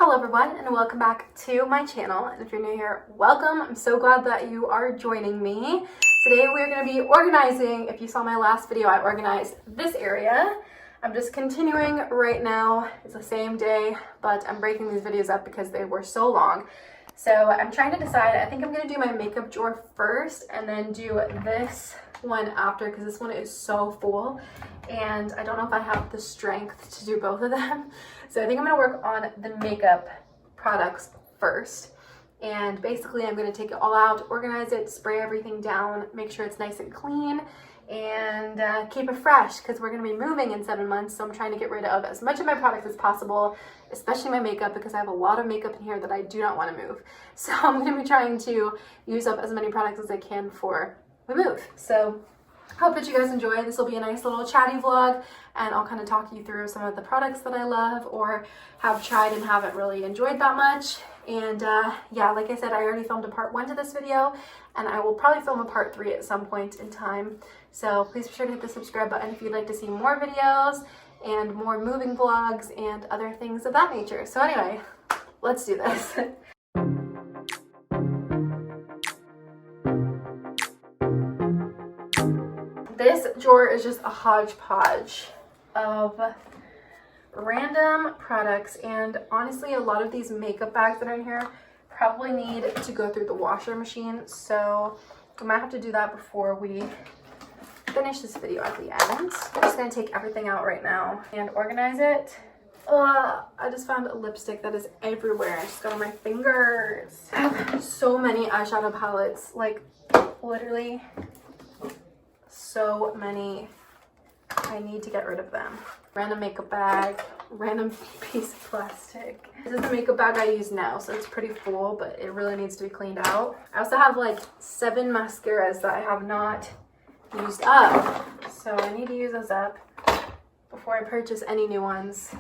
Hello everyone and welcome back to my channel, and if you're new here, welcome. I'm so glad that you are joining me. Today we're going to be organizing. If you saw my last video, I organized this area. I'm just continuing right now. It's the same day, but I'm breaking these videos up because they were so long. So I'm trying to decide. I think I'm going to do my makeup drawer first and then do this one after, because this one is so full and I don't know if I have the strength to do both of them. So I think I'm going to work on the makeup products first, and basically I'm going to take it all out, organize it, spray everything down, make sure it's nice and clean, and keep it fresh because we're going to be moving in 7 months. So I'm trying to get rid of as much of my products as possible, especially my makeup, because I have a lot of makeup in here that I do not want to move. So I'm going to be trying to use up as many products as I can before we move. So hope that you guys enjoy. This will be a nice little chatty vlog, and I'll kind of talk you through some of the products that I love or have tried and haven't really enjoyed that much. And yeah, like I said, I already filmed a part 1 to this video, and I will probably film a part 3 at some point in time. So please be sure to hit the subscribe button if you'd like to see more videos and more moving vlogs and other things of that nature. So anyway, let's do this. This drawer is just a hodgepodge of random products, and honestly a lot of these makeup bags that are in here probably need to go through the washer machine, so we might have to do that before we finish this video at the end. I'm just going to take everything out right now and organize it. I just found a lipstick that is everywhere. I just got on my fingers. I have so many eyeshadow palettes, like literally so many. I need to get rid of them. Random makeup bag, random piece of plastic. This is the makeup bag I use now, so it's pretty full, but it really needs to be cleaned out. I also have like 7 mascaras that I have not used up, so I need to use those up before I purchase any new ones,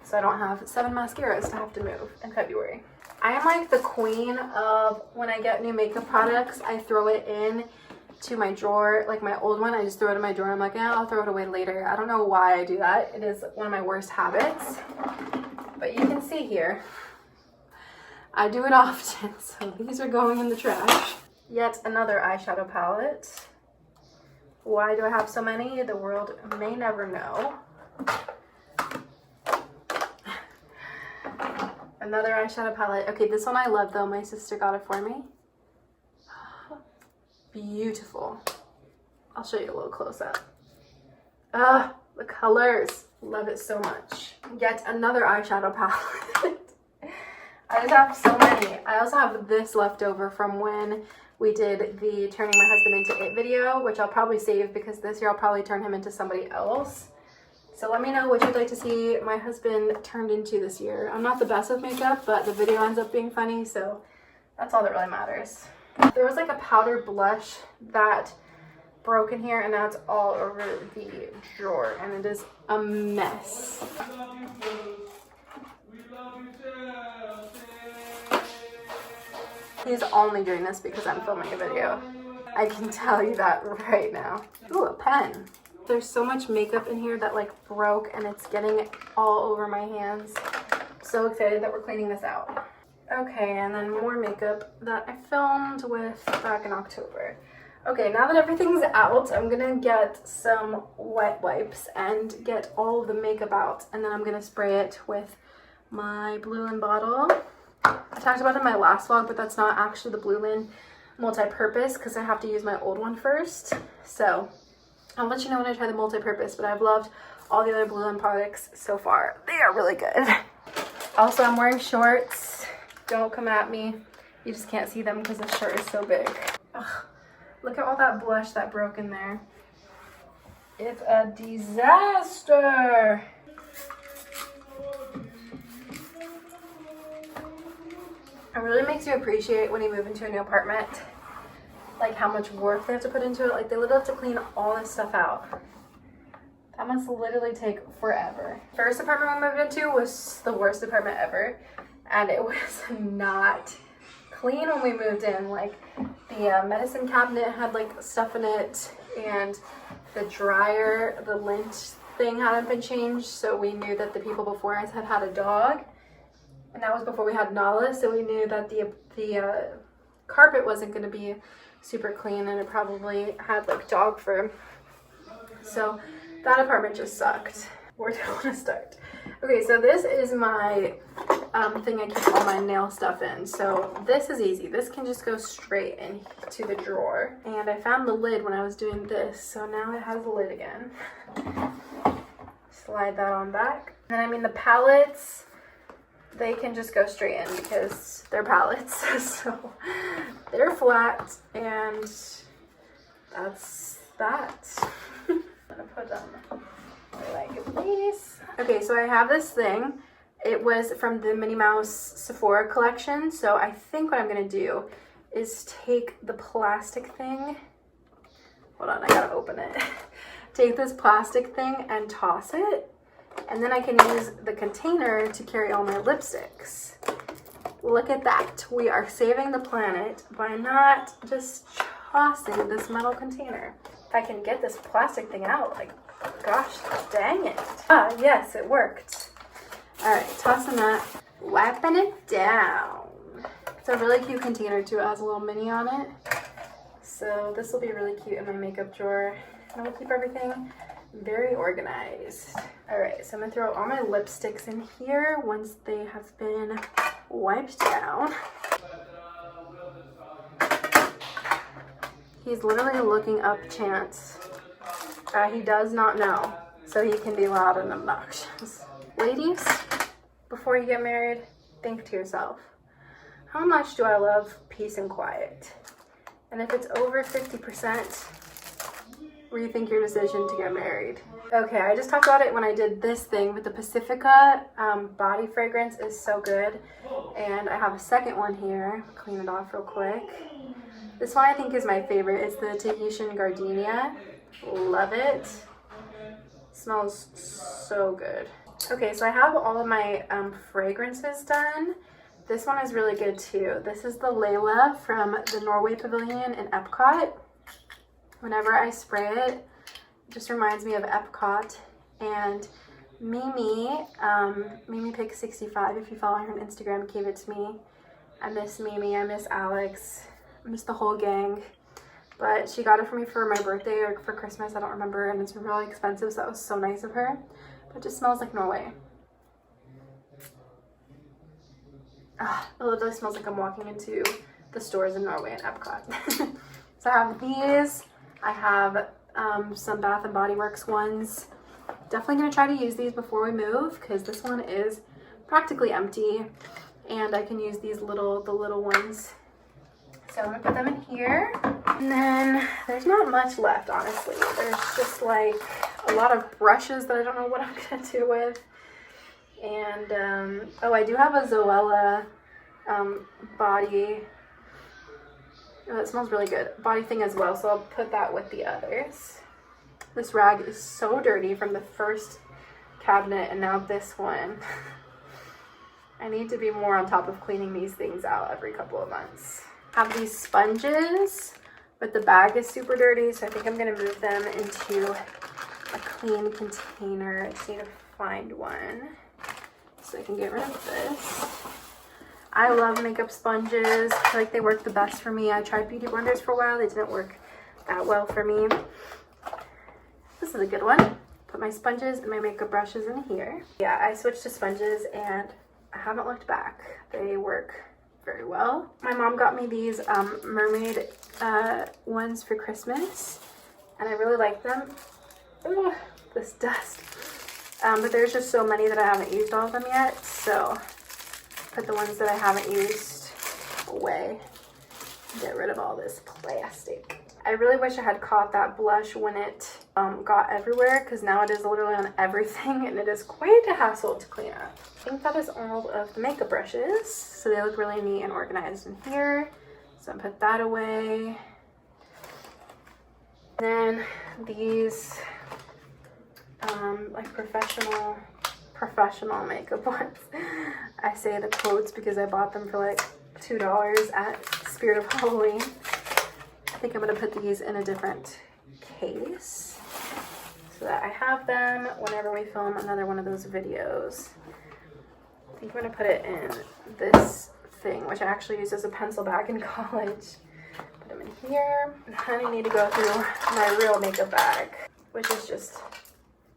so I don't have 7 mascaras to have to move in February. I am like the queen of, when I get new makeup products, I throw it in to my drawer. Like my old one, I just throw it in my drawer. I'm like, yeah, I'll throw it away later. I don't know why I do that. It is one of my worst habits, but you can see here I do it often. So these are going in the trash. Yet another eyeshadow palette. Why do I have so many? The world may never know. Another eyeshadow palette. Okay, this one I love though. My sister got it for me. Beautiful. I'll show you a little close up. The colors. Love it so much. Yet another eyeshadow palette. I just have so many. I also have this left over from when we did the turning my husband into it video, which I'll probably save because this year I'll probably turn him into somebody else. So let me know what you'd like to see my husband turned into this year. I'm not the best with makeup, but the video ends up being funny, so that's all that really matters. There was like a powder blush that broke in here, and now it's all over the drawer, and it is a mess. He's only doing this because I'm filming a video. I can tell you that right now. Ooh, a pen. There's so much makeup in here that like broke, and it's getting all over my hands. I'm so excited that we're cleaning this out. Okay, and then more makeup that I filmed with back in October. Okay, now that everything's out, I'm gonna get some wet wipes and get all of the makeup out, and then I'm gonna spray it with my Blue Lin bottle. I talked about it in my last vlog, but that's not actually the Blue Lin multi-purpose because I have to use my old one first. So I'll let you know when I try the multi-purpose, but I've loved all the other Blue Lin products so far. They are really good. Also, I'm wearing shorts. Don't come at me. You just can't see them because the shirt is so big. Ugh, look at all that blush that broke in there. It's a disaster. It really makes you appreciate when you move into a new apartment, like how much work they have to put into it. Like they literally have to clean all this stuff out. That must literally take forever. First apartment we moved into was the worst apartment ever. And it was not clean when we moved in. Like the medicine cabinet had like stuff in it, and the dryer, the lint thing hadn't been changed, so we knew that the people before us had had a dog. And that was before we had Nala, so we knew that the carpet wasn't going to be super clean, and it probably had like dog fur. So that apartment just sucked. Where do I want to start? Okay, so this is my thing I keep all my nail stuff in. So this is easy. This can just go straight into the drawer. And I found the lid when I was doing this, so now it has a lid again. Slide that on back. And I mean the palettes, they can just go straight in because they're palettes. So they're flat, and that's that. I'm gonna put them like this. Okay, so I have this thing. It was from the Minnie Mouse Sephora collection. So I think what I'm gonna do is take the plastic thing. Hold on, I gotta open it. Take this plastic thing and toss it. And then I can use the container to carry all my lipsticks. Look at that. We are saving the planet by not just tossing this metal container. If I can get this plastic thing out, like, gosh, dang it. Ah, yes, it worked. All right, tossing that, wiping it down. It's a really cute container too. It has a little mini on it. So this will be really cute in my makeup drawer. And I'll keep everything very organized. All right, so I'm gonna throw all my lipsticks in here once they have been wiped down. He's literally looking up Chance. He does not know, so he can be loud and obnoxious. Ladies, before you get married, think to yourself, how much do I love peace and quiet? And if it's over 50%, rethink your decision to get married. Okay, I just talked about it when I did this thing, but the Pacifica body fragrance is so good. And I have a second one here. Clean it off real quick. This one I think is my favorite. It's the Tahitian Gardenia. Love it. Smells so good. Okay, so I have all of my fragrances done. This one is really good too. This is the Layla from the Norway Pavilion in Epcot. Whenever I spray it, it just reminds me of Epcot. And Mimi, Mimi Pick 65, if you follow her on Instagram, gave it to me. I miss Mimi, I miss Alex, I miss the whole gang. But she got it for me for my birthday or for Christmas, I don't remember, and it's really expensive, so that was so nice of her. But it just smells like Norway. It literally smells like I'm walking into the stores in Norway and Epcot. So I have these. I have some Bath and Body Works ones. Definitely gonna try to use these before we move because this one is practically empty, and I can use these the little ones. So I'm gonna put them in here, and then there's not much left, honestly. There's just like a lot of brushes that I don't know what I'm gonna do with. And oh, I do have a Zoella body. Oh, it smells really good. Body thing as well, so I'll put that with the others. This rag is so dirty from the first cabinet, and now this one. I need to be more on top of cleaning these things out every couple of months. I have these sponges, but the bag is super dirty, so I think I'm gonna move them into a clean container. I just need to find one so I can get rid of this. I love makeup sponges. I feel like they work the best for me. I tried Beauty Blenders for a while. They didn't work that well for me. This is a good one. Put my sponges and my makeup brushes in here. Yeah, I switched to sponges and I haven't looked back. They work very well. My mom got me these mermaid ones for Christmas, and I really like them. Ugh, this dust. But there's just so many that I haven't used all of them yet, so put the ones that I haven't used away. Get rid of all this plastic. I really wish I had caught that blush when it got everywhere, because now it is literally on everything and it is quite a hassle to clean up. I think that is all of the makeup brushes. So they look really neat and organized in here. So I put that away. Then these like professional makeup ones. I say the quotes because I bought them for like $2 at Spirit of Halloween. I think I'm gonna put these in a different case so that I have them whenever we film another one of those videos. think I'm gonna put it in this thing, which I actually used as a pencil bag in college. Put them in here. And then I need to go through my real makeup bag, which is just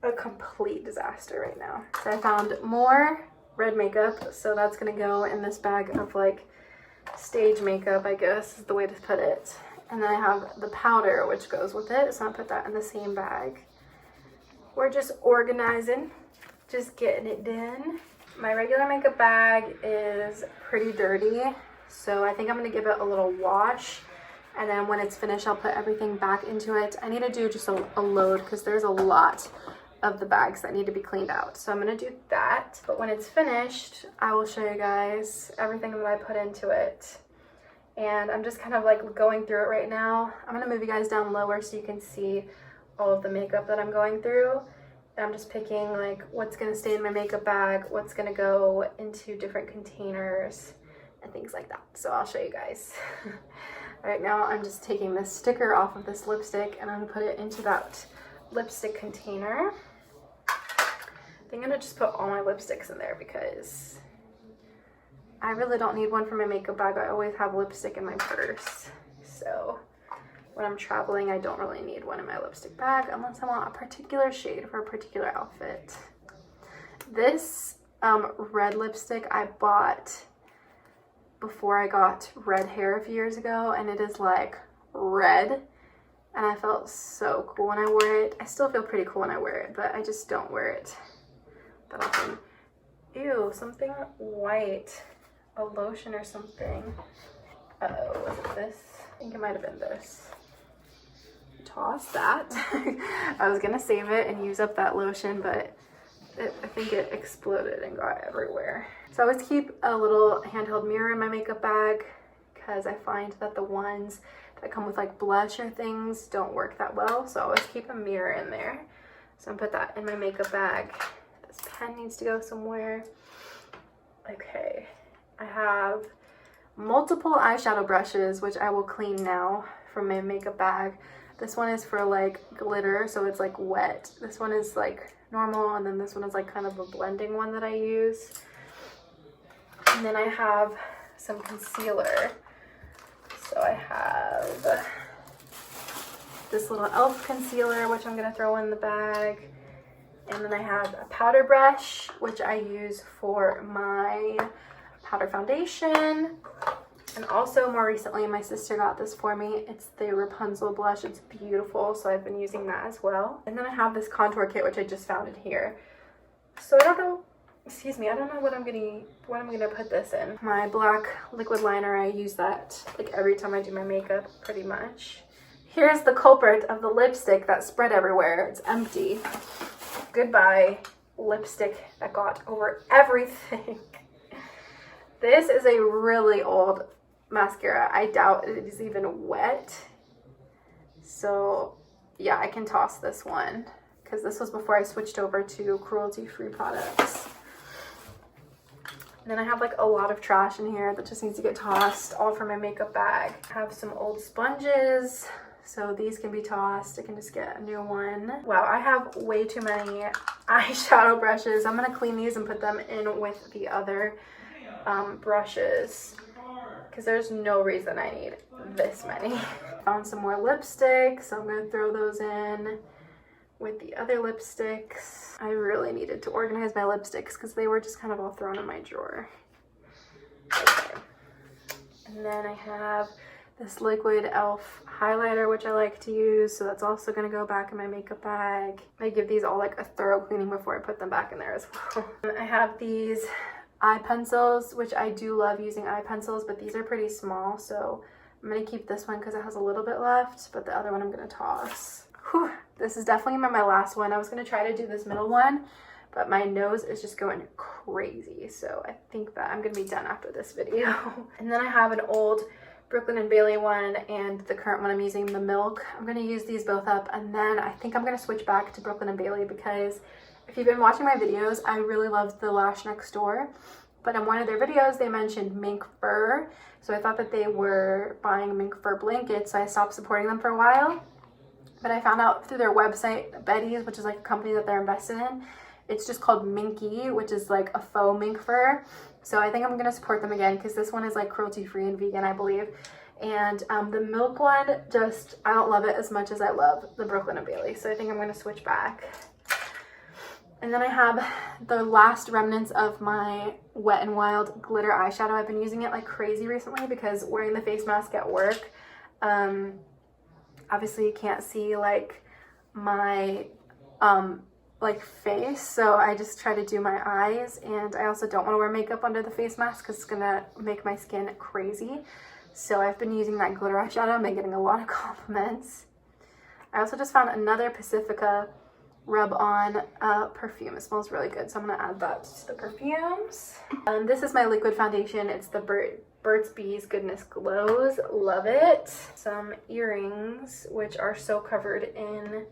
a complete disaster right now. So I found more red makeup, so that's gonna go in this bag of like stage makeup, I guess is the way to put it. And then I have the powder, which goes with it, so I'll put that in the same bag. We're just organizing, just getting it done. My regular makeup bag is pretty dirty, so I think I'm gonna give it a little wash, and then when it's finished, I'll put everything back into it. I need to do just a load because there's a lot of the bags that need to be cleaned out. So I'm gonna do that. But when it's finished, I will show you guys everything that I put into it. And I'm just kind of like going through it right now. I'm gonna move you guys down lower so you can see all of the makeup that I'm going through. And I'm just picking like what's gonna stay in my makeup bag, what's gonna go into different containers and things like that. So I'll show you guys. Right now I'm just taking this sticker off of this lipstick and I'm gonna put it into that lipstick container. I think I'm gonna just put all my lipsticks in there because I really don't need one for my makeup bag. I always have lipstick in my purse. So when I'm traveling, I don't really need one in my lipstick bag unless I want a particular shade for a particular outfit. This red lipstick I bought before I got red hair a few years ago, and it is like red. And I felt so cool when I wore it. I still feel pretty cool when I wear it, but I just don't wear it that often. Ew, something white. A lotion or something. Uh-oh, was it this? I think it might have been this. Toss that. I was gonna save it and use up that lotion, but I think it exploded and got everywhere. So I always keep a little handheld mirror in my makeup bag because I find that the ones that come with like blush or things don't work that well. So I always keep a mirror in there. So I'm gonna put that in my makeup bag. This pen needs to go somewhere. Okay, I have multiple eyeshadow brushes, which I will clean now from my makeup bag. This one is for like glitter, so it's like wet. This one is like normal, and then this one is like kind of a blending one that I use. And then I have some concealer. So I have this little e.l.f. concealer, which I'm gonna throw in the bag. And then I have a powder brush, which I use for my powder foundation. And also more recently, my sister got this for me. It's the Rapunzel blush. It's beautiful, so I've been using that as well. And then I have this contour kit, which I just found in here. So I don't know, excuse me, I don't know what I'm gonna put this in. My black liquid liner, I use that like every time I do my makeup, pretty much. Here's the culprit of the lipstick that spread everywhere. It's empty. Goodbye, lipstick that got over everything. This is a really old mascara. I doubt it is even wet. So yeah, I can toss this one because this was before I switched over to cruelty-free products. And then I have like a lot of trash in here that just needs to get tossed, all from my makeup bag. I have some old sponges, so these can be tossed. I can just get a new one. Wow, I have way too many eyeshadow brushes. I'm gonna clean these and put them in with the other brushes because there's no reason I need this many. Found some more lipsticks, so I'm gonna throw those in with the other lipsticks. I really needed to organize my lipsticks because they were just kind of all thrown in my drawer. Okay. And then I have this liquid e.l.f. highlighter, which I like to use, so that's also gonna go back in my makeup bag. I give these all like a thorough cleaning before I put them back in there as well. I have these eye pencils, which I do love using eye pencils, but these are pretty small, so I'm gonna keep this one because it has a little bit left, but the other one I'm gonna toss. Whew, this is definitely my last one. I was gonna try to do this middle one, but my nose is just going crazy, so I think that I'm gonna be done after this video. And then I have an old Brooklyn & Bailey one and the current one I'm using, the Milk. I'm gonna use these both up, and then I think I'm gonna switch back to Brooklyn & Bailey because if you've been watching my videos, I really loved the Lash Next Door, but in one of their videos, they mentioned mink fur. So I thought that they were buying mink fur blankets, so I stopped supporting them for a while. But I found out through their website, Betty's, which is like a company that they're invested in, It's just called Minky, which is like a faux mink fur. So I think I'm gonna support them again because this one is like cruelty free and vegan, I believe. And the milk one, just, I don't love it as much as I love the Brooklyn & Bailey. So I think I'm gonna switch back. And then I have the last remnants of my Wet n Wild glitter eyeshadow. I've been using it like crazy recently because wearing the face mask at work, obviously you can't see like my like face, so I just try to do my eyes, and I also don't want to wear makeup under the face mask because it's gonna make my skin crazy. So I've been using that glitter eyeshadow. I've been getting a lot of compliments. I also just found another Pacifica rub-on perfume. It smells really good, so I'm gonna add that to the perfumes. This is my liquid foundation. It's the Burt's Bees Goodness Glows. Love it. Some earrings, which are so covered in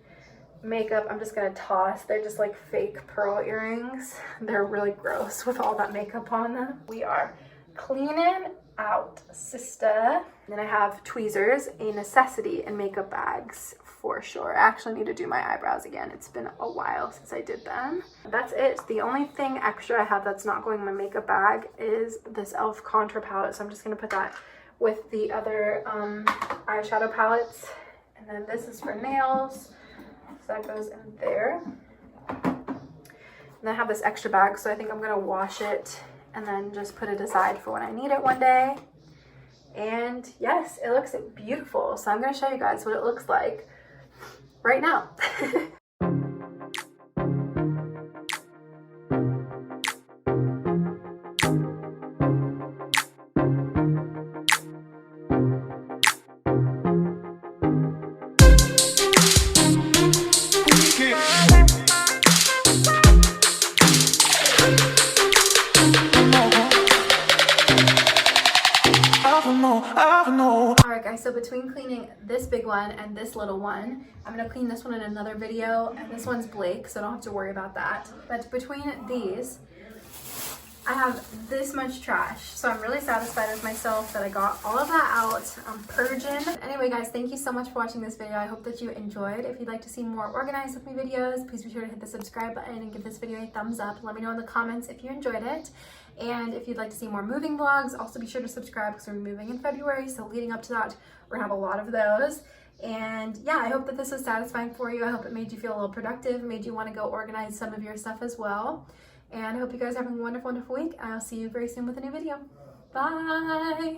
makeup, I'm just gonna toss. They're just like fake pearl earrings. They're really gross with all that makeup on them. We are cleaning out, sister. Then I have tweezers, a necessity, and makeup bags for sure. I actually need to do my eyebrows again. It's been a while since I did them. That's it. The only thing extra I have that's not going in my makeup bag is this e.l.f. contour palette, so I'm just gonna put that with the other eyeshadow palettes. And then this is for nails, so that goes in there. And I have this extra bag, so I think I'm gonna wash it and then just put it aside for when I need it one day. And yes, it looks beautiful. So I'm gonna show you guys what it looks like right now. Alright guys, so between cleaning this big one and this little one, I'm going to clean this one in another video, and this one's Blake, so I don't have to worry about that. But between these, I have this much trash, so I'm really satisfied with myself that I got all of that out. I'm purging. Anyway guys, thank you so much for watching this video. I hope that you enjoyed. If you'd like to see more organized with me videos, please be sure to hit the subscribe button and give this video a thumbs up. Let me know in the comments if you enjoyed it. And if you'd like to see more moving vlogs, also be sure to subscribe because we're moving in February, so leading up to that, we're gonna have a lot of those. And yeah, I hope that this was satisfying for you. I hope it made you feel a little productive, made you want to go organize some of your stuff as well. And I hope you guys are having a wonderful, wonderful week. I'll see you very soon with a new video. Bye!